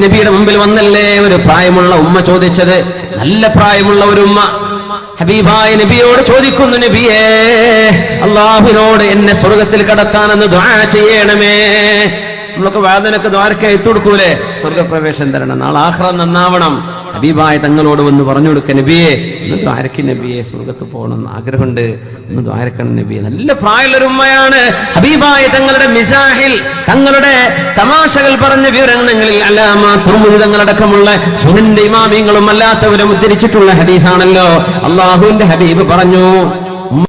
നബിയുടെ മുമ്പിൽ വന്നല്ലേ ഒരു പ്രായമുള്ള ഉമ്മ ചോദിച്ചത്. നല്ല പ്രായമുള്ള ഒരു ഉമ്മ ഹബീബായ നബിയോട് ചോദിക്കുന്നു, നബിയേ, അല്ലാഹുവിനോട് എന്നെ സ്വർഗത്തിൽ കടത്താനെന്ന് ദുആ ചെയ്യണമേ. നമ്മളൊക്കെ വേദനക്ക് ദ്വാരക്ക എത്തിക്കൊടുക്കൂലേ, സ്വർഗപ്രവേശനം തരണം, നാളെ ആഖിറ നന്നാവണം. ഹബീബായ തങ്ങളോട് വന്ന് പറഞ്ഞു കൊടുക്ക, നബിയെ ഒന്ന് ദ്വാരക്ക്, നബിയെ സ്വർഗത്ത് പോകണമെന്ന് ആഗ്രഹമുണ്ട്, ഒന്ന് ദ്വാരക്കണം നബിയെ. നല്ല പ്രായമുള്ളൊരു ഉമ്മയാണ്. ഹബീബായ തങ്ങളുടെ മിസാഹിൽ, തങ്ങളുടെ തമാശകൾ പറഞ്ഞ വിവരണങ്ങളിൽ അല്ലാമ തുർമുദി തങ്ങളടക്കമുള്ള സുനന്റെ ഇമാമിങ്ങളും അല്ലാത്തവരും ഉദ്ധരിച്ചിട്ടുള്ള ഹദീസാണല്ലോ. അള്ളാഹുവിന്റെ ഹബീബ് പറഞ്ഞു, ഉമ്മ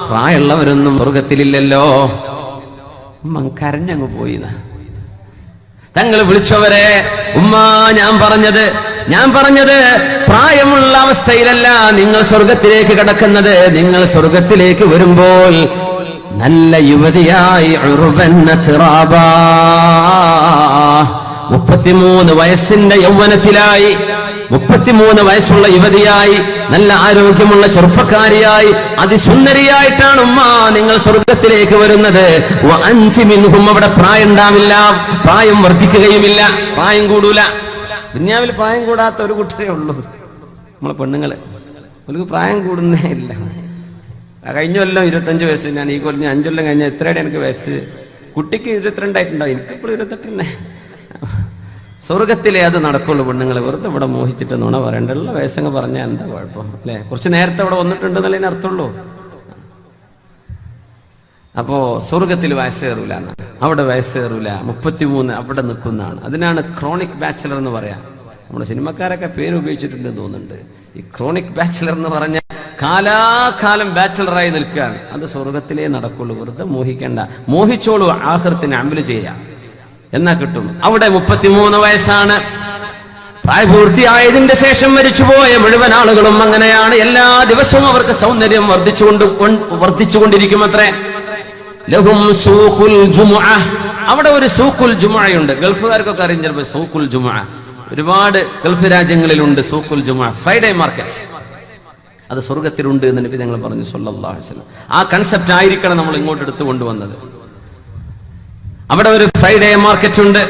പ്രായമുള്ളവരൊന്നും സ്വർഗത്തിലില്ലല്ലോ. ഉമ്മ കരഞ്ഞങ്ങ് പോയി. തങ്ങൾ വിളിച്ചവരെ, ഉമ്മ ഞാൻ പറഞ്ഞത് പ്രായമുള്ള അവസ്ഥയിലല്ല നിങ്ങൾ സ്വർഗത്തിലേക്ക് കടക്കുന്നത്. നിങ്ങൾ സ്വർഗത്തിലേക്ക് വരുമ്പോൾ നല്ല യുവതിയായി 33 വയസ്സിന്റെ യൗവനത്തിലായി, 33 വയസ്സുള്ള യുവതിയായി, നല്ല ആരോഗ്യമുള്ള ചെറുപ്പക്കാരിയായി, അതിസുന്ദരിയായിട്ടാണ് ഉമ്മ നിങ്ങൾ സ്വർഗത്തിലേക്ക് വരുന്നത്. അവിടെ പ്രായം ഉണ്ടാവില്ല, പ്രായം വർദ്ധിക്കുകയുമില്ല, പ്രായം കൂടൂല. ദുനിയാവിൽ പ്രായം കൂടാത്ത ഒരു കുട്ടിയേ ഉള്ളൂ, നമ്മളെ പെണ്ണുങ്ങള്. അവർക്ക് പ്രായം കൂടുന്നേ ഇല്ല. കഴിഞ്ഞ കൊല്ലം 25 വയസ്സ്, ഞാൻ ഈ കൊല്ലം 5 കൊല്ലം കഴിഞ്ഞ എത്രയുടെ എനിക്ക് വയസ്സ്. കുട്ടിക്ക് 22 ആയിട്ടുണ്ടാവും, എനിക്കിപ്പോഴും 28 തന്നെ. സ്വർഗത്തിലേ അത് നടക്കുള്ളൂ പെണ്ണുങ്ങൾ. വെറുതെ ഇവിടെ മോഹിച്ചിട്ട് നുണ പറയണ്ടുള്ള വയസ്സങ്ങ് പറഞ്ഞാൽ എന്താ കുഴപ്പം അല്ലേ? കുറച്ച് നേരത്തെ അവിടെ വന്നിട്ടുണ്ടെന്നല്ലേ അർത്ഥമുള്ളൂ. അപ്പോ സ്വർഗത്തിൽ വയസ്സ് കയറൂല, അവിടെ വയസ്സ് കയറൂല. 33 അവിടെ നിൽക്കുന്നതാണ്. അതിനാണ് ക്രോണിക് ബാച്ചിലർ എന്ന് പറയാം. നമ്മുടെ സിനിമക്കാരൊക്കെ പേര് ഉപയോഗിച്ചിട്ടുണ്ടെന്ന് തോന്നുന്നുണ്ട്. ഈ ക്രോണിക് ബാച്ചിലർ എന്ന് പറഞ്ഞ കാലാകാലം ബാച്ചിലറായി നിൽക്കുകയാണ്. അത് സ്വർഗത്തിലേ നടക്കുള്ളൂ. വെറുതെ മോഹിക്കേണ്ട. മോഹിച്ചോളൂ, ആഖിറത്തിന് അമല് ചെയ്യാം, എന്നാ കിട്ടും. അവിടെ 33 വയസ്സാണ്. പ്രായപൂർത്തിയായതിന്റെ ശേഷം മരിച്ചുപോയ മുഴുവൻ ആളുകളും അങ്ങനെയാണ്. എല്ലാ ദിവസവും അവർക്ക് സൗന്ദര്യം വർദ്ധിച്ചുകൊണ്ടിരിക്കും അത്രേ. ലഹും സൂഖുൽ ജുമുഅ. അവിടെ ഒരു സൂഖുൽ ജുമുഅയുണ്ട്. ഗൾഫുകാർക്കൊക്കെ അറിയാം ചിലപ്പോൾ സൂഖുൽ ജുമുഅ. ഒരുപാട് ഗൾഫ് രാജ്യങ്ങളിലുണ്ട് സൂഖുൽ ജുമുഅ, ഫ്രൈഡേ മാർക്കറ്റ്. അത് സ്വർഗത്തിലുണ്ട് എന്ന് നബി തങ്ങൾ പറഞ്ഞു സല്ലല്ലാഹു അലൈഹി വസല്ലം. ആ കൺസെപ്റ്റ് ആയിരിക്കണം നമ്മൾ ഇങ്ങോട്ട് എടുത്തു കൊണ്ടുവന്നത്. അവിടെ ഒരു ഫ്രൈഡേ മാർക്കറ്റ് ഉണ്ട്.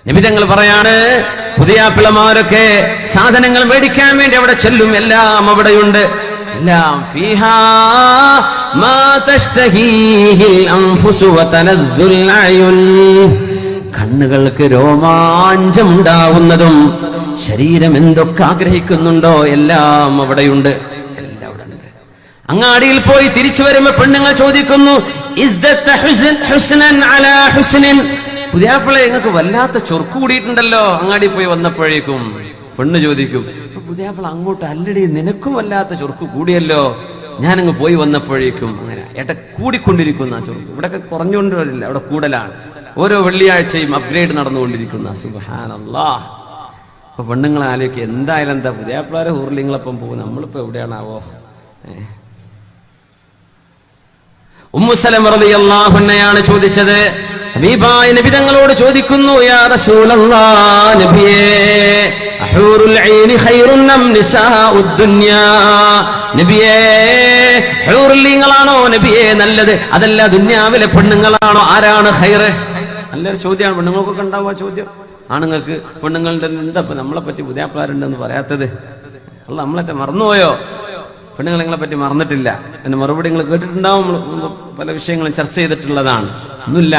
നബി തങ്ങൾ പറയാണ്, പുതിയ പിള്ളമാരൊക്കെ സാധനങ്ങൾ മേടിക്കാൻ വേണ്ടി അവിടെ ചെല്ലും. എല്ലാം അവിടെയുണ്ട്. എല്ലാം ഫീഹാ മാ തശ്തഹീഹിൽ അൻഫുസു വതലദ്ദുൽ അയുൻ. കണ്ണുകൾക്ക് രോമാഞ്ചം ഉണ്ടാവുന്നതും ശരീരം എന്തൊക്കെ ആഗ്രഹിക്കുന്നുണ്ടോ എല്ലാം അവിടെയുണ്ട്. അങ്ങാടിയിൽ പോയി തിരിച്ചു വരുമ്പോ പെണ്ണുങ്ങൾ ചോദിക്കുന്നു, പുതിയാപ്പിളെ നിങ്ങൾക്ക് വല്ലാത്ത ചൊർക്ക് കൂടിയിട്ടുണ്ടല്ലോ അങ്ങാടി പോയി വന്നപ്പോഴേക്കും. പെണ്ണ് ചോദിക്കും, പുതിയാപ്പിള അങ്ങോട്ട് അല്ലടി, നിനക്കും വല്ലാത്ത ചൊർക്ക് കൂടിയല്ലോ ഞാനങ്ങ് പോയി വന്നപ്പോഴേക്കും. അങ്ങനെ ഏട്ട കൂടിക്കൊണ്ടിരിക്കുന്ന ആ ചൊർക്ക്. ഇവിടെയൊക്കെ കുറഞ്ഞുകൊണ്ട് വരില്ല, അവിടെ കൂടുതലാണ്. ഓരോ വെള്ളിയാഴ്ചയും അപ്ഗ്രേഡ് നടന്നുകൊണ്ടിരിക്കുന്ന. സുബ്ഹാനല്ലാഹ്. അപ്പൊ പെണ്ണുങ്ങളെ ആലോചിക്കുക, എന്തായാലും എന്താ പുതിയാപ്പിളാരെ ഊർലിങ്ങളൊപ്പം പോകും, നമ്മളിപ്പോ എവിടെയാണാവോ. ഉമ്മു സലമ റളിയല്ലാഹു അൻഹയാണ് ചോദിച്ചത്. ഹബീബായ നബി തങ്ങളോട് ചോദിക്കുന്നു, യാ റസൂലല്ലാഹ്, നബിയേ, അഹൂറുൽ ഐനി ഖൈറുൻ അം നിസാഉദ് ദുനിയാ. നബിയേ, ഹൂറുലിങ്ങളാണോ നബിയേ നല്ലത്, അതല്ല ദുനിയാവിലെ പെണ്ണുങ്ങളാണോ, ആരാണ് ഖൈർ? നല്ലൊരു ചോദ്യമാണ്. പെണ്ണുങ്ങൾക്കൊക്കെ ഉണ്ടാവുക ചോദ്യം. ആണുങ്ങൾക്ക് പെണ്ണുങ്ങളുടെ എന്താ നമ്മളെ പറ്റി പുതിയാപ്പിളാരുണ്ടെന്ന് പറയാത്തത്? അല്ല, നമ്മളെ മറന്നുപോയോ? പെണ്ണുങ്ങൾ നിങ്ങളെ പറ്റി മറന്നിട്ടില്ല എന്ന മറുപടി നിങ്ങൾ കേട്ടിട്ടുണ്ടാവും. പല വിഷയങ്ങളും ചർച്ച ചെയ്തിട്ടുള്ളതാണ്. ഒന്നുമില്ല,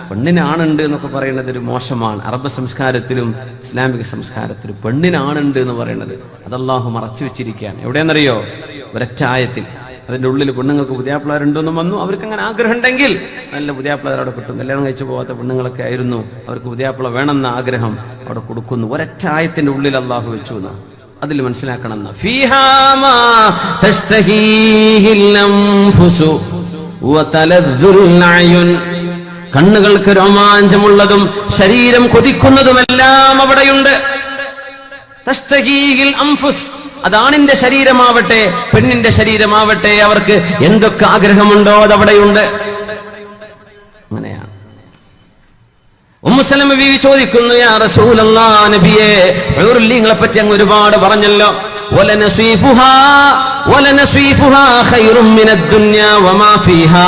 പെണ്ണിനാണുണ്ട് എന്നൊക്കെ പറയുന്നത് ഒരു മോശമാണ്. അറബ് സംസ്കാരത്തിലും ഇസ്ലാമിക സംസ്കാരത്തിലും പെണ്ണിനാണുണ്ട് എന്ന് പറയുന്നത് അത് അല്ലാഹു മറച്ചു വെച്ചിരിക്കുകയാണ്. എവിടെയെന്നറിയോ? ഒരൊറ്റ ആയത്തിൽ. അതിന്റെ ഉള്ളിൽ പെണ്ണുങ്ങൾക്ക് പുതിയാപ്പിളാരുണ്ടെന്നും വന്നു. അവർക്ക് അങ്ങനെ ആഗ്രഹം ഉണ്ടെങ്കിൽ നല്ല പുതിയാപ്പിള അവിടെ കിട്ടും. കല്യാണം കഴിച്ചു പോകാത്ത പെണ്ണുങ്ങളൊക്കെ ആയിരുന്നു, അവർക്ക് പുതിയാപ്പിള വേണമെന്ന ആഗ്രഹം അവിടെ കൊടുക്കുന്നു. ഒരൊറ്റ ആയത്തിന്റെ ഉള്ളിൽ അല്ലാഹു വെച്ചു എന്ന് അതിൽ മനസ്സിലാക്കണം. കണ്ണുകൾക്ക് രോമാഞ്ചമുള്ളതും ശരീരം കൊതിക്കുന്നതുമെല്ലാം അവിടെയുണ്ട്. തസ്തഹീഹിൽ അൻഫുസ്. അതാണിന്റെ ശരീരമാവട്ടെ പെണ്ണിന്റെ ശരീരമാവട്ടെ, അവർക്ക് എന്തൊക്കെ ആഗ്രഹമുണ്ടോ അതവിടെയുണ്ട്. അങ്ങനെയാണ്. ഉമ്മു സലമ ബീവി ചോദിക്കുന്നു, യാ റസൂലല്ലാഹ്, നബിയേ, ഹൂറുലിങ്ങളെ പറ്റി അങ്ങ് ഒരുപാട് പറഞ്ഞല്ലോ. വലനസ്വീഫുഹാ ഖൈറും മിനദ്ദുനിയാ വമാ ഫീഹാ.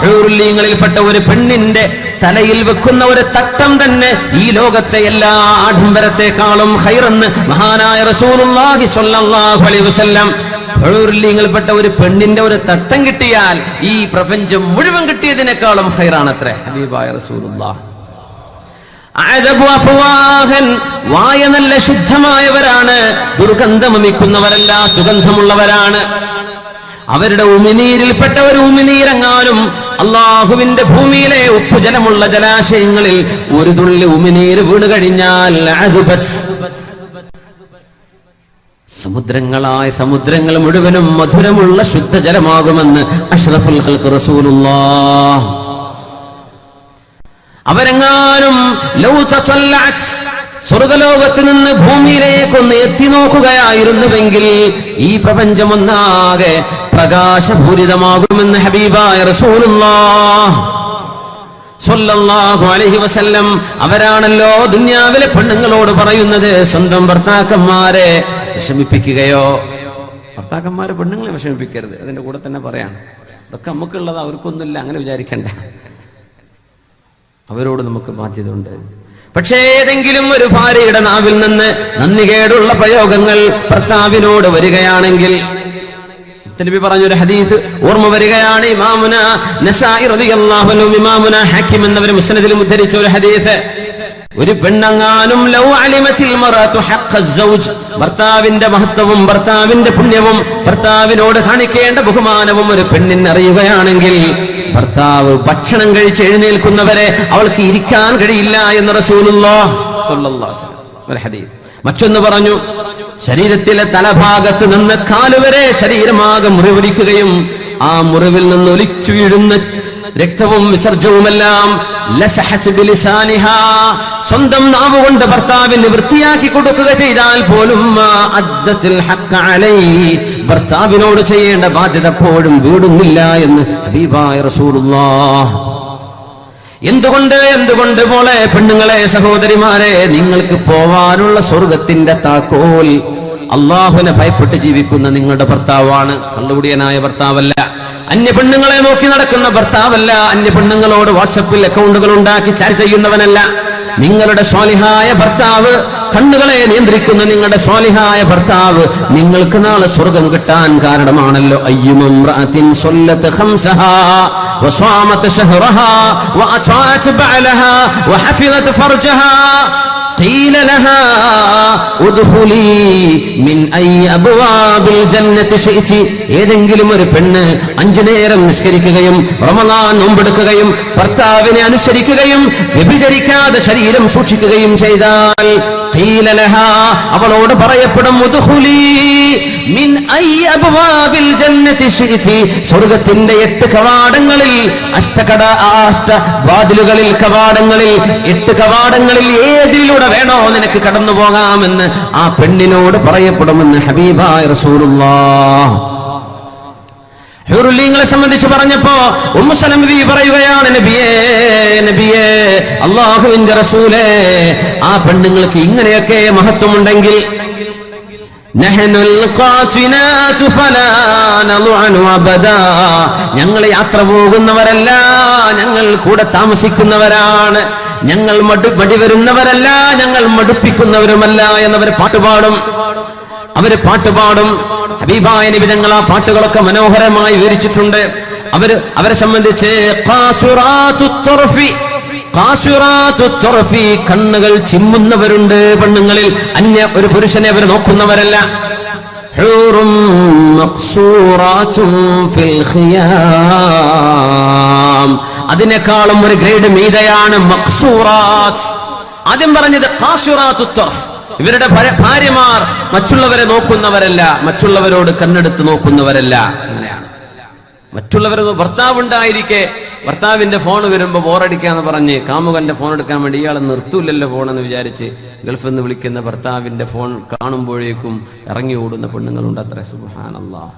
ഹൂറുല്ലീങ്ങളിൽപ്പെട്ട ഒരു പെണ്ണിന്റെ തലയിൽ വെക്കുന്ന ഒരു തട്ടം തന്നെ ഈ ലോകത്തെ എല്ലാ ആഡംബരത്തെക്കാളും ഖൈറെന്ന് മഹാനായ റസൂലുള്ളാഹി സ്വല്ലല്ലാഹു അലൈഹി വസല്ലം. ഹൂറുല്ലീങ്ങളിൽപ്പെട്ട ഒരു പെണ്ണിന്റെ ഒരു തട്ടം കിട്ടിയാൽ ഈ പ്രപഞ്ചം മുഴുവൻ കിട്ടിയതിനേക്കാളും ഖൈറാണത്രേ ഹബീബായ റസൂലുള്ളാഹ്. വായ നല്ല ശുദ്ധമായവരാണ്, ദുർഗന്ധമമിക്കുന്നവരല്ല, സുഗന്ധമുള്ളവരാണ്. അവരുടെ ഉമിനീരിൽപ്പെട്ട ഒരു ഉമിനീരെങ്ങാനും അള്ളാഹുവിന്റെ ഭൂമിയിലെ ഉപ്പുജലമുള്ള ജലാശയങ്ങളിൽ ഒരു തുള്ളി ഉമിനീര് വീണ് കഴിഞ്ഞാൽ സമുദ്രങ്ങൾ മുഴുവനും മധുരമുള്ള ശുദ്ധജലമാകുമെന്ന് അഷ്റഫുൽ ഖൽഖ് റസൂലുള്ളാഹ്. അവരെങ്ങാനും സ്വർഗലോകത്ത് നിന്ന് ഭൂമിയിലേക്കൊന്ന് എത്തി നോക്കുകയായിരുന്നുവെങ്കിൽ ഈ പ്രപഞ്ചമൊന്നാകെ പ്രകാശപൂരിതമാകുമെന്ന് ഹബീബായ റസൂലുള്ളാഹ് സ്വല്ലല്ലാഹു അലൈഹി വസല്ലം. അവരാണല്ലോ ദുനിയാവിലെ പെണ്ണുങ്ങളോട് പറയുന്നത്, സ്വന്തം ഭർത്താക്കന്മാരെ വിഷമിപ്പിക്കുകയോ, ഭർത്താക്കന്മാരെ പെണ്ണുങ്ങളെ വിഷമിപ്പിക്കരുത്. അതിന്റെ കൂടെ തന്നെ പറയാം, ഇതൊക്കെ നമുക്കുള്ളത്, അവർക്കൊന്നുമില്ല, അങ്ങനെ വിചാരിക്കണ്ട. അവരോട് നമുക്ക് ബാധ്യതയുണ്ട്. പക്ഷേ ഏതെങ്കിലും ഒരു ഭാര്യയുടെ നാവിൽ നിന്ന് നന്ദികേടുള്ള പ്രയോഗങ്ങൾ ഭർത്താവിനോട് വരികയാണെങ്കിൽ, നബി പറഞ്ഞൊരു ഹദീസ് ഓർമ്മ വരികയാണ്. ഇമാമുന നസാഇ റളിയല്ലാഹു അൻഹു, ഇമാമുന ഹക്കീം എന്നവർ മുസ്നദിൽ ഉദ്ധരിച്ച ഒരു ഹദീസ്. ഒരു പെണ്ണങ്ങാനും ലൗ അലിമത്തിൽ മറഅതു ഹഖ്ഖ സൗജ്, ഭർത്താവിന്റെ മഹത്വവും ഭർത്താവിന്റെ പുണ്യവും ഭർത്താവിനോട് കാണിക്കേണ്ട ബഹുമാനവും ഒരു പെണ്ണിന് അറിയുകയാണെങ്കിൽ, ഭർത്താവ് ഭക്ഷണം കഴിച്ച് എഴുന്നേൽക്കുന്നവരെ അവൾക്ക് ഇരിക്കാൻ കഴിയില്ല എന്ന് റസൂലുള്ളാഹി സ്വല്ലല്ലാഹു അലൈഹി വസല്ലം ഒരു ഹദീസ്. മറ്റൊന്ന് പറഞ്ഞു, ശരീരത്തിലെ തലഭാഗത്ത് നിന്ന് കാലുവരെ ശരീരമാകെ മുറിവടിക്കുകയും ആ മുറിവിൽ നിന്ന് ഒലിച്ചു വീഴുന്ന രക്തവും വിസർജവുമെല്ലാം സ്വന്തം നാവുകൊണ്ട് ഭർത്താവിന് വൃത്തിയാക്കി കൊടുക്കുക ചെയ്താൽ പോലും ഭർത്താവിനോട് ചെയ്യേണ്ട ബാധ്യത എപ്പോഴും വീടുന്നില്ല എന്ന് ഹബീബായ റസൂലുള്ളാഹ്. എന്തുകൊണ്ട് മോളെ, പെണ്ണുങ്ങളെ, സഹോദരിമാരെ, നിങ്ങൾക്ക് പോവാനുള്ള സ്വർഗത്തിന്റെ താക്കോൽ അള്ളാഹുവിനെ ഭയപ്പെട്ട് ജീവിക്കുന്ന നിങ്ങളുടെ ഭർത്താവാണ്. കള്ളുകുടിയനായ ഭർത്താവല്ല, അന്യ പെണ്ണുങ്ങളെ നോക്കി നടക്കുന്ന ഭർത്താവല്ല, അന്യ പെണ്ണുങ്ങളോട് വാട്സപ്പിൽ അക്കൗണ്ടുകൾ ഉണ്ടാക്കി ചാറ്റ് ചെയ്യുന്നവനല്ല. നിങ്ങളുടെ സ്വാലിഹായ ഭർത്താവ്, കണ്ണുകളെ നിയന്ത്രിക്കുന്ന നിങ്ങളുടെ സ്വാലിഹായ ഭർത്താവ് നിങ്ങൾക്ക് നാളെ സ്വർഗം കിട്ടാൻ കാരണമാണല്ലോ. അയ്യുമംറഅത്തിൻ സ്വല്ലത്ത് ഖംസഹാ വസ്വാമത് ശഹ്റഹാ വഅതാഅത് ബഅലഹാ വഹഫിളത് ഫർജഹാ ഖീല ലഹാ ഉദ്ഖുലി മിൻ അയ്യി അബ്വാബിൽ ജന്നത്തി ശിഅ്തി. ഏതെങ്കിലും ഒരു പെണ്ണ് 5 നേരം നിസ്കരിക്കുകയും റമളാൻ നോമ്പെടുക്കുകയും ഭർത്താവിനെ അനുസരിക്കുകയും വ്യഭിചരിക്കാതെ ശരീരം സൂക്ഷിക്കുകയും ചെയ്താൽ ഖീല ലഹാ, അവളോട് പറയപ്പെടും, ഉദ്ഖുലി മിൻ അയ്യി അബ്വാബിൽ ജന്നത്തി ശിഅ്തി, സ്വർഗ്ഗത്തിന്റെ 8 കവാടങ്ങളിൽ, വാതിലുകളിൽ, കവാടങ്ങളിൽ, 8 കവാടങ്ങളിൽ ഏതിലൂടെ വേണോ നിനക്ക് കടന്നു പോകാമെന്ന് ആ പെണ്ണിനോട് പറയപ്പെടുമെന്ന് ഹബീബായ റസൂലുള്ളാഹ്. ഹൂറുല്ലീങ്ങളെ സംബന്ധിച്ച് പറഞ്ഞപ്പോ ഉമ്മു സലമ ബീവി പറയുകയാണ്, നബിയേ, അല്ലാഹുവിന്റെ റസൂലേ, ആ പെണ്ണുങ്ങൾക്ക് ഇങ്ങനെയൊക്കെ മഹത്വമുണ്ടെങ്കിൽ ഞങ്ങൾ യാത്ര പോകുന്നവരല്ല, ഞങ്ങൾ കൂടെ താമസിക്കുന്നവരാണ്, ഞങ്ങൾ മടി വരുന്നവരല്ല, ഞങ്ങൾ മടുപ്പിക്കുന്നവരുമല്ല എന്നവർ പാട്ടുപാടും. ഹബീബായ നബി തങ്ങൾ ആ പാട്ടുകളൊക്കെ മനോഹരമായി വിവരിച്ചിട്ടുണ്ട്. അവരെ സംബന്ധിച്ച് കണ്ണുകൾ ചിമ്മുന്നവരുണ്ട് പെണ്ണുങ്ങളിൽ, അന്യ ഒരു പുരുഷനെ അവർ നോക്കുന്നവരല്ല. അതിനേക്കാളും ഒരു ഗ്രേഡ് മീതയാണ് മഖ്സൂറാത്ത്. ആദ്യം പറഞ്ഞത് ഖാസിറാത്തുത് തർഫ്, ഇവരുടെ ഭാര്യമാർ മറ്റുള്ളവരെ നോക്കുന്നവരല്ല, മറ്റുള്ളവരോട് കണ്ണെടുത്ത് നോക്കുന്നവരല്ല. അങ്ങനെയാണ് മറ്റുള്ളവർ. ഭർത്താവുണ്ടായിരിക്കെ ഭർത്താവിന്റെ ഫോൺ വരുമ്പോ ബോറടിക്കാന്ന് പറഞ്ഞ് കാമുകന്റെ ഫോൺ എടുക്കാൻ വേണ്ടി ഇയാൾ നിർത്തൂല്ലല്ലോ ഫോണെന്ന് വിചാരിച്ച് ഗൾഫിൽ നിന്ന് വിളിക്കുന്ന ഭർത്താവിന്റെ ഫോൺ കാണുമ്പോഴേക്കും ഇറങ്ങി ഓടുന്ന പെണ്ണുങ്ങളുണ്ട്. അത്ര സുബ്ഹാനല്ലാഹ്.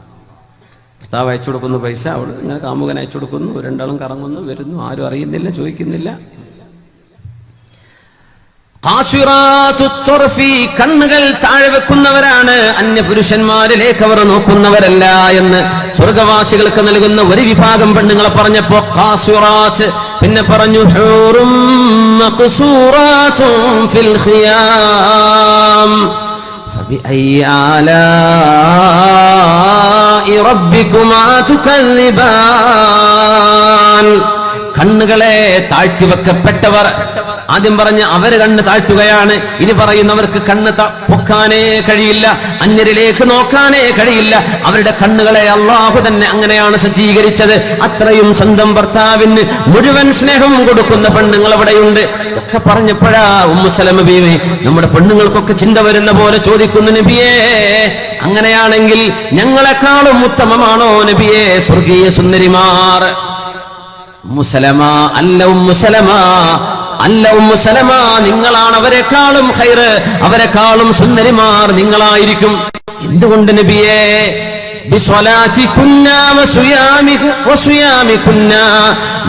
ഭർത്താവ് അയച്ചു കൊടുക്കുന്നു പൈസ, അവൾ ഇങ്ങനെ കാമുകൻ അയച്ചു കൊടുക്കുന്നു, രണ്ടാളും കറങ്ങുന്നു, വരുന്നു, ആരും അറിയുന്നില്ല, ചോദിക്കുന്നില്ല. ഖാസിറാത്തു ത്വർഫി, കണ്ണുകൾ താഴെ വെക്കുന്നവരാണ്, അന്യപുരുഷന്മാരിലേക്ക് അവർ നോക്കുന്നവരല്ല എന്ന് സ്വർഗവാസികൾക്ക് നൽകുന്ന ഒരു വിഭാഗം പെണ്ണുങ്ങളെ പറഞ്ഞപ്പോ ഖാസിറാത്ത്, പിന്നെ പറഞ്ഞു ഹൂറും മഖ്സൂറാത്തും ഫിൽ ഖിയാം ഫബിഅയ്യി ആലാഇ റബ്ബികുമാ തുകല്ലിബാൻ. കണ്ണുകളെ താഴ്ത്തിവെക്കപ്പെട്ടവർ. ആദ്യം പറഞ്ഞ് അവര് കണ്ണ് താഴ്ത്തുകയാണ്, ഇനി പറയുന്നവർക്ക് കണ്ണ് പൊക്കാനേ കഴിയില്ല, അന്യരിലേക്ക് നോക്കാനേ കഴിയില്ല. അവരുടെ കണ്ണുകളെ അള്ളാഹു തന്നെ അങ്ങനെയാണ് സജ്ജീകരിച്ചത്. അത്രയും സ്വന്തം ഭർത്താവിന് മുഴുവൻ സ്നേഹം കൊടുക്കുന്ന പെണ്ണുങ്ങൾ അവിടെയുണ്ട്. ഒക്കെ പറഞ്ഞപ്പോഴാ ഉമ്മു സലമ ബീവി നമ്മുടെ പെണ്ണുങ്ങൾക്കൊക്കെ ചിന്ത വരുന്ന പോലെ ചോദിക്കുന്നു, നബിയേ അങ്ങനെയാണെങ്കിൽ ഞങ്ങളെക്കാളും ഉത്തമമാണോ നബിയേ സ്വർഗീയ സുന്ദരിമാർ? ഉമ്മു സലമ അല്ല, ഉമ്മു സലമ അല്ല, ഉമ്മു സലമ നിങ്ങളാണ് അവരെക്കാളും ഖൈറ്, അവരെക്കാളും സുന്ദരിമാർ നിങ്ങളായിരിക്കും. എന്തുകൊണ്ട് നബിയേ? ബിസ്വലാത്തികുന്ന വസിയാമികുന്ന,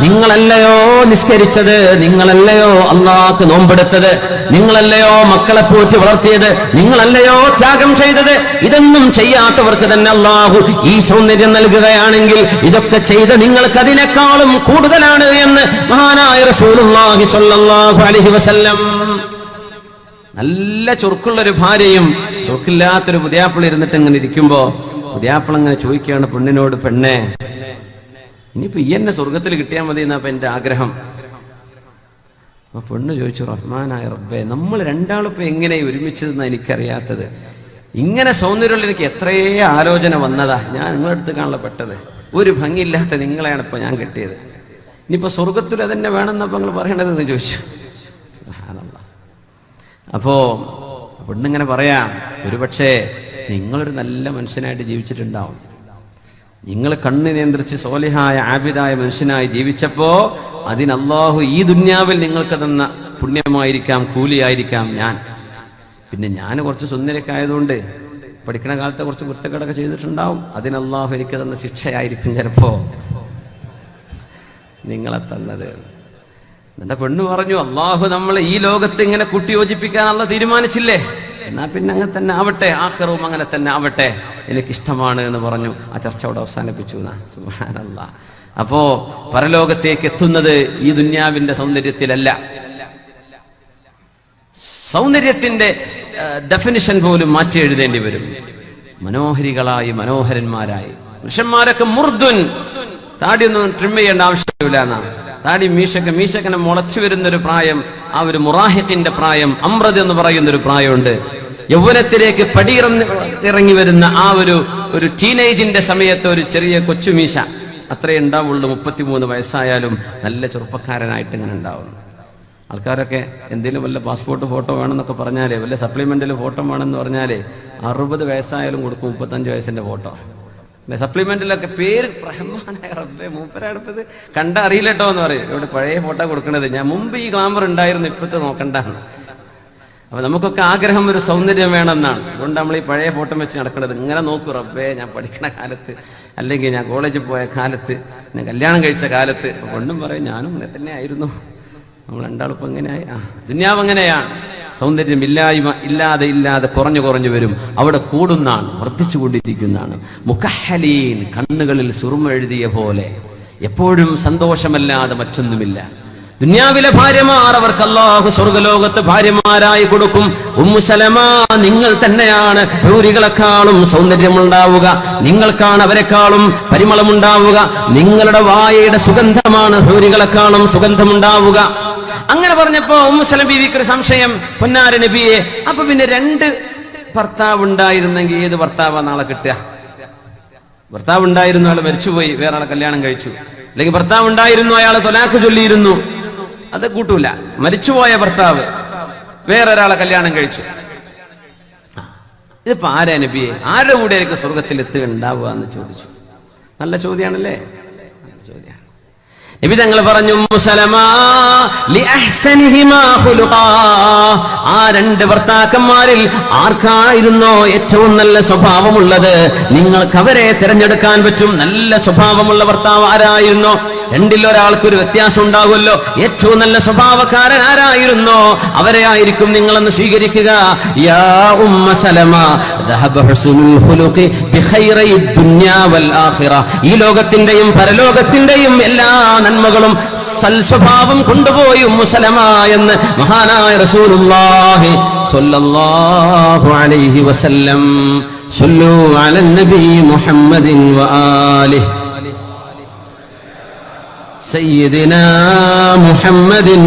നിങ്ങളല്ലയോ നിസ്കരിച്ചത്, നിങ്ങളല്ലയോ അല്ലാഹുക്ക് നോമ്പെടുത്തത്, നിങ്ങളല്ലയോ മക്കളെ പോറ്റി വളർത്തിയത്, നിങ്ങളല്ലയോ ത്യാഗം ചെയ്തത്. ഇതൊന്നും ചെയ്യാത്തവർക്ക് തന്നെ അല്ലാഹു ഈ സൗന്ദര്യം നൽകുകയാണെങ്കിൽ ഇതൊക്കെ ചെയ്ത നിങ്ങൾക്ക് അതിനേക്കാളും കൂടുതലാണ് എന്ന് മഹാനായ റസൂലുള്ളാഹി സ്വല്ലല്ലാഹു അലൈഹി വസല്ലം. നല്ല ചുറുക്കുള്ളൊരു ഭാര്യയും ചുറുക്കില്ലാത്തൊരു പുതിയാപ്പിള ഇരുന്നിട്ട് ഇങ്ങനെ ഇരിക്കുമ്പോ പുതിയാപ്പിള ഇങ്ങനെ ചോദിക്കുകയാണ് പെണ്ണിനോട്, പെണ്ണെ ഇനിയിപ്പോ ഈ എന്നെ സ്വർഗത്തിൽ കിട്ടിയാൽ മതി എന്നാ എന്റെ ആഗ്രഹം. അപ്പൊ പെണ്ണ് ചോദിച്ചു, റഹ്മാനായ റബ്ബേ നമ്മൾ രണ്ടാളിപ്പോ എങ്ങനെ ഒരുമിച്ചതെന്ന് എനിക്കറിയാത്തത്. ഇങ്ങനെ സൗന്ദര്യമുള്ള എനിക്ക് എത്രയേ ആലോചന വന്നതാ, ഞാൻ നിങ്ങളുടെ അടുത്ത് കാണാൻ പെട്ടത്. ഒരു ഭംഗിയില്ലാത്ത നിങ്ങളെയാണ് ഇപ്പൊ ഞാൻ കിട്ടിയത്. ഇനിയിപ്പോ സ്വർഗത്തിൽ അതെന്നെ വേണമെന്നപ്പോ നിങ്ങൾ പറയണതെന്ന് ചോദിച്ചു. അപ്പോ പെണ്ണിങ്ങനെ പറയാം, ഒരുപക്ഷെ നിങ്ങളൊരു നല്ല മനുഷ്യനായിട്ട് ജീവിച്ചിട്ടുണ്ടാവും. നിങ്ങൾ കണ്ണ് നിയന്ത്രിച്ച് സോലിഹായ ആബിദായ മനുഷ്യനായി ജീവിച്ചപ്പോ അതിന് അല്ലാഹു ഈ ദുന്യാവിൽ നിങ്ങൾക്ക് തന്ന പുണ്യമായിരിക്കാം, കൂലിയായിരിക്കാം ഞാൻ. പിന്നെ ഞാൻ കുറച്ച് സുന്ദരൊക്കെ ആയതുകൊണ്ട് പഠിക്കണ കാലത്തെ കുറച്ച് വൃത്തികേടൊക്കെ ചെയ്തിട്ടുണ്ടാവും. അതിന് അല്ലാഹു എനിക്ക് തന്ന ശിക്ഷയായിരിക്കും ചിലപ്പോ നിങ്ങളെ തന്നത്. എന്റെ പെണ്ണ് പറഞ്ഞു, അല്ലാഹു നമ്മളെ ഈ ലോകത്ത് ഇങ്ങനെ കൂട്ടിയോജിപ്പിക്കാൻ അല്ലാഹു തീരുമാനിച്ചില്ലേ, എന്നാ പിന്നെ അങ്ങനെ തന്നെ ആവട്ടെ, ആഖിറവും അങ്ങനെ തന്നെ ആവട്ടെ, എനിക്കിഷ്ടമാണ് എന്ന് പറഞ്ഞു. ആ ചർച്ച അവിടെ അവസാനിപ്പിച്ചു. സുബ്ഹാനല്ലാഹ്. അപ്പോ പരലോകത്തേക്ക് എത്തുന്നത് ഈ ദുന്യാവിന്റെ സൗന്ദര്യത്തിലല്ല. സൗന്ദര്യത്തിന്റെ ഡെഫിനിഷൻ പോലും മാറ്റി എഴുതേണ്ടി വരും. മനോഹരികളായി മനോഹരന്മാരായി പുരുഷന്മാരൊക്കെ മുർദുൻ, താടിയൊന്നും ട്രിം ചെയ്യേണ്ട ആവശ്യമില്ല എന്നാണ്. താടി മീശക്കനെ മുളച്ചു വരുന്നൊരു പ്രായം, ആ ഒരു മുറാഹിഖിന്റെ പ്രായം, അമ്രത് എന്ന് പറയുന്നൊരു പ്രായമുണ്ട്. യൗവനത്തിലേക്ക് പടിയിറങ്ങി വരുന്ന ആ ഒരു ടീനേജിന്റെ സമയത്ത് ഒരു ചെറിയ കൊച്ചുമീശ അത്രേ ഉണ്ടാവുള്ളൂ. 33 വയസ്സായാലും നല്ല ചെറുപ്പക്കാരനായിട്ട് ഇങ്ങനെ ഉണ്ടാവും. ആൾക്കാരൊക്കെ എന്തെങ്കിലും വല്ല പാസ്പോർട്ട് ഫോട്ടോ വേണമെന്നൊക്കെ പറഞ്ഞാലേ, വല്ല സപ്ലിമെന്റിൽ ഫോട്ടോ വേണമെന്ന് പറഞ്ഞാലേ 60 വയസ്സായാലും കൊടുക്കും 35 വയസ്സിന്റെ ഫോട്ടോ. സപ്ലിമെന്റിലൊക്കെ പേര് റഹ്മാനായ റബ്ബേ മൂപ്പരടുപ്പത് കണ്ടറിയില്ലട്ടോ എന്ന് പറയും. ഇവിടെ പഴയ ഫോട്ടോ കൊടുക്കണത്, ഞാൻ മുമ്പ് ഈ ഗ്ലാമർ ഉണ്ടായിരുന്നു, ഇപ്പത്തെ നോക്കണ്ടാണ്. അപ്പൊ നമുക്കൊക്കെ ആഗ്രഹം ഒരു സൗന്ദര്യം വേണമെന്നാണ്. അതുകൊണ്ട് നമ്മൾ ഈ പഴയ ഫോട്ടോ വെച്ച് നടക്കുന്നത്. ഇങ്ങനെ നോക്കൂ റബ്ബേ, ഞാൻ പഠിക്കണ കാലത്ത്, അല്ലെങ്കിൽ ഞാൻ കോളേജിൽ പോയ കാലത്ത്, ഞാൻ കല്യാണം കഴിച്ച കാലത്ത്. കൊണ്ടും പറയും ഞാനും അങ്ങനെ തന്നെ ആയിരുന്നു. നമ്മൾ രണ്ടാളിപ്പം എങ്ങനെയായി? ദുന്യാവ് അങ്ങനെയാണ്. സൗന്ദര്യം ഇല്ലാതെ കുറഞ്ഞു വരും. അവിടെ കൂടുന്നാണ്, വർദ്ധിച്ചുകൊണ്ടിരിക്കുന്നതാണ്. മുക്കഹലീൻ, കണ്ണുകളിൽ സുറുമ എഴുതിയ പോലെ, എപ്പോഴും സന്തോഷമല്ലാതെ മറ്റൊന്നുമില്ല. ദുന്യാവിലെ ഭാര്യമാർ അവർക്ക് അല്ലാഹു സ്വർഗ്ഗലോകത്ത് ഭാര്യമാരായി കൊടുക്കും. ഉമ്മു സലമ നിങ്ങൾ തന്നെയാണ് ഹൂറികളെക്കാളും സൗന്ദര്യമുണ്ടാവുക, നിങ്ങൾക്കാണ് അവരെക്കാളും പരിമളമുണ്ടാവുക. നിങ്ങളുടെ വായയുടെ സുഗന്ധമാണ് ഹൂറികളെക്കാളും സുഗന്ധമുണ്ടാവുക. അങ്ങനെ പറഞ്ഞപ്പോ ഉമ്മു സലമ ബീവിക്ക് ഒരു സംശയം, പൊന്നാര നബിയെ, അപ്പൊ പിന്നെ 2 ഭർത്താവ് ഉണ്ടായിരുന്നെങ്കിൽ ഏത് ഭർത്താവാ നാളെ കിട്ടുക? ഭർത്താവ് ഉണ്ടായിരുന്നു, അയാൾ മരിച്ചുപോയി, വേറെ ആളെ കല്യാണം കഴിച്ചു. അല്ലെങ്കിൽ ഭർത്താവ് ഉണ്ടായിരുന്നു, അയാൾ തൊലാഖ് ചൊല്ലിയിരുന്നു, അത് കൂട്ടൂല. മരിച്ചുപോയ ഭർത്താവ് വേറൊരാളെ കല്യാണം കഴിച്ചു. ഇതിപ്പോ ആരാ നബിയെ, ആരുടെ കൂടെ ആയിരിക്കും സ്വർഗത്തിൽ എത്തുക ഉണ്ടാവുക എന്ന് ചോദിച്ചു. നല്ല ചോദ്യമാണല്ലേ? നബി തങ്ങൾ പറഞ്ഞു, ആ 2 ഭർത്താക്കന്മാരിൽ ആർക്കായിരുന്നോ ഏറ്റവും നല്ല സ്വഭാവമുള്ളത് നിങ്ങൾക്ക് അവരെ തിരഞ്ഞെടുക്കാൻ പറ്റും. നല്ല സ്വഭാവമുള്ള ഭർത്താവ് ആരായിരുന്നോ രണ്ടിൽ ഒരാൾക്ക് ഒരു വ്യത്യാസം ഉണ്ടാകുമല്ലോ. ഏറ്റവും നല്ല സ്വഭാവക്കാരൻ ആരായിരുന്നോ അവരെ ആയിരിക്കും നിങ്ങളെന്ന് സ്വീകരിക്കുക. യാ ഉമ്മ സലമ ദഹബ ഹുസ്നുൽ ഖുലുഖി ബിഖൈറൈ ദുനിയാ വൽ ആഖിറ. ഈ ലോകത്തിന്റെയും പരലോകത്തിന്റെയും എല്ലാ നന്മകളും സൽസ്വഭാവം കൊണ്ടുപോയി ഉമ്മു സലമ എന്ന് മഹാനായ റസൂലുള്ളാഹി സ്വല്ലല്ലാഹു അലൈഹി വസല്ലം. സല്ലു അലൻ നബി മുഹമ്മദിൻ വആലിഹി സയ്യിദിനാ മുഹമ്മദിൻ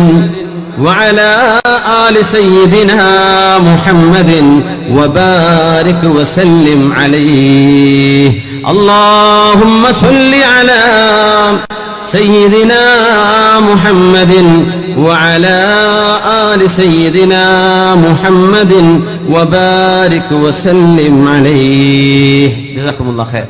وعلى آل سيدنا محمد وبارك وسلم عليه. اللهم صل على سيدنا محمد وعلى آل سيدنا محمد وبارك وسلم عليه. جزاكم الله خير.